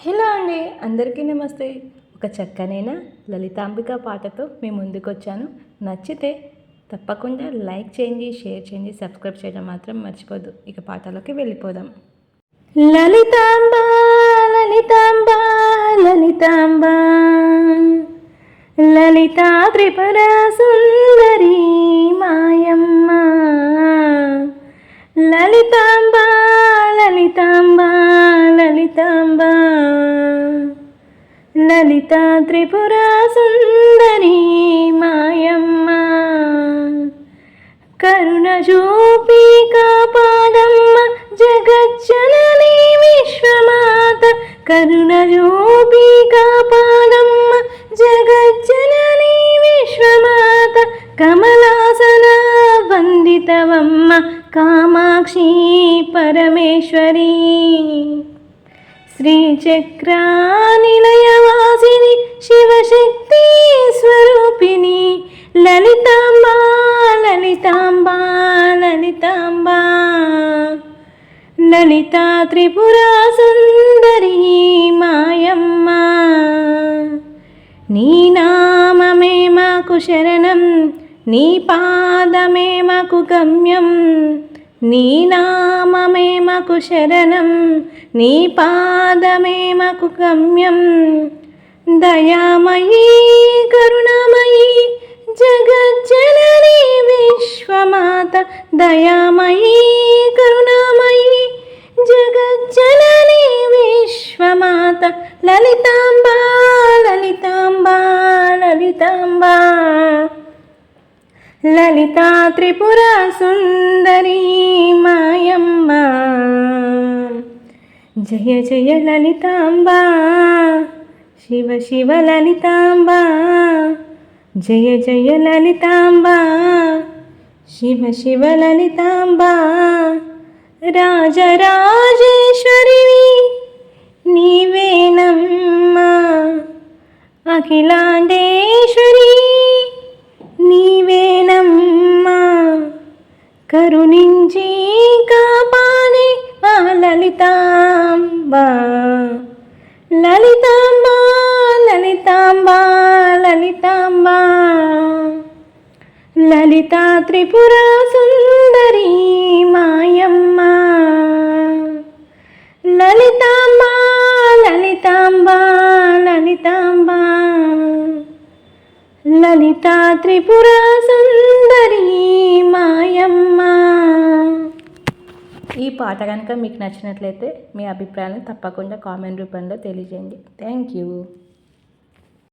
Hello అండి, అందరికీ నమస్తే. ఒక చక్కనైన లలితాంబిక పాటతో మీ ముందుకు వచ్చాను. నచ్చితే తప్పకుండా లైక్ చేయండి, షేర్ చేయండి, సబ్స్క్రైబ్ చేయడం మాత్రం మర్చిపోద్దు. ఇక పాటలోకి వెళ్ళిపోదాం. లలితాంబ లలితాంబ లలితాంబ లలితా త్రిపుర సుందరి మాయమ్మ. లలితాంబ లలితాంబ లలితాంబ లలితా త్రిపుర సుందరి మాయమ్మ. కరుణ చూపి కాపాడమ్మ జగజ్జనని విశ్వమాత. కరుణ చూపి కాపాడమ్మ జగజ్జనని విశ్వమాత. కమలాసన వందితవమ్మ కామాక్షి పరమేశ్వరి. శ్రీచక్ర నిలయవాసిని శివశక్తి స్వరూపిణి. లలితాంబ లలితాంబ లలితాంబ లలితా త్రిపుర సుందరి మాయమ్మ. నీ నామమే మాకు శరణం, నీ పాదమే మాకు గమ్యం. నీ నామమే మాకు శరణం, నీ పాదమే మాకు గమ్యం. దయామయీ కరుణామయీ జగజ్జనని విశ్వమాత. దయామయీ కరుణామయీ జగజ్జనని విశ్వమాత. లలితాంబ లలితాంబ లలితాంబ లలితా త్రిపుర సుందరి మాయమ్మ. జయ జయ లలితాంబ శివ శివ లలితాంబ. జయ జయ లలితాంబ శివ శివ లలితాంబ. రాజరాజేశ్వరివి నీవేనమ్మా. అఖిలాండేశ్వరి నీవేనమ్మా. కరుణించి కాపాడే ఆ లలితాంబ. లలితాంబ లలితాంబ లలితాంబ లలితా త్రిపుర సుందరి మాయమ్మ. లలితాంబ లలితాంబ లలితాంబ లలితా త్రిపుర సుందరి మాయమ్మ. ఈ పాట కనుక మీకు నచ్చినట్లయితే మీ అభిప్రాయాలను తప్పకుండా కామెంట్ రూపంలో తెలియజేయండి. Thank you.